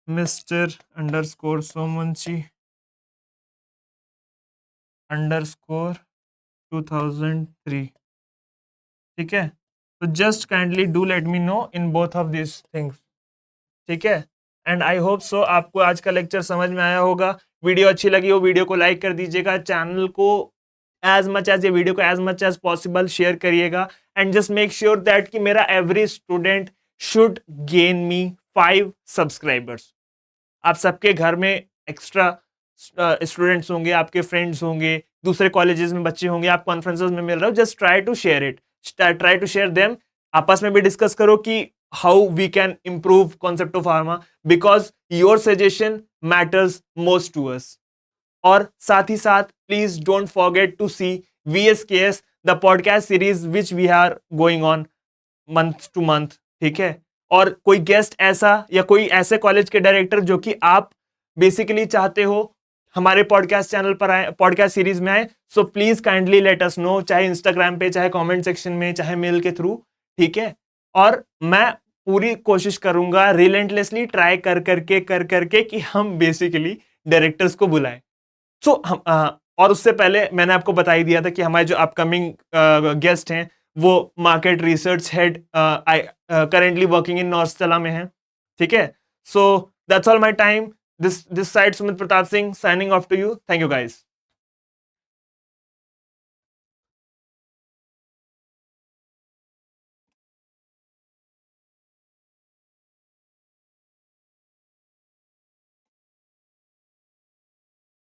Mr_Somunchi_2003। ठीक है, तो just kindly do let me no in both of this things. ठीक है, एंड आई होप सो आपको आज का लेक्चर समझ में आया होगा। वीडियो अच्छी लगी हो वीडियो को लाइक कर दीजिएगा, चैनल को एज मच एज, ये वीडियो को as much as possible share करिएगा, and just make sure that कि मेरा every student should gain me 5 subscribers. आप सबके घर में एक्स्ट्रा स्टूडेंट्स होंगे, आपके फ्रेंड्स होंगे, दूसरे कॉलेजेस में बच्चे होंगे, आप कॉन्फ्रेंसेस में मिल रहे हो, just try to share it, try to share them. आपस में भी डिस्कस करो कि how we can improve concept of pharma, because your suggestion matters most to us. और साथ ही साथ please don't forget to see VSKS, the podcast series which we are going on month to month. ठीक है, और कोई guest ऐसा या कोई ऐसे कॉलेज के डायरेक्टर जो कि आप बेसिकली चाहते हो हमारे पॉडकास्ट चैनल पर आए, पॉडकास्ट सीरीज में आए, so please kindly let us know, चाहे इंस्टाग्राम पे, चाहे कमेंट सेक्शन में, चाहे मेल के थ्रू। ठीक है, और मैं पूरी कोशिश करूंगा रिलेंटलेसली ट्राई कर करके कि हम बेसिकली डायरेक्टर्स को बुलाएं। सो हम और उससे पहले मैंने आपको बता ही दिया था कि हमारे जो अपकमिंग गेस्ट हैं वो market research head currently working in नॉर्थला में है। ठीक है, so that's all my time, this side Sumit Pratap Singh signing off to you, thank you guys.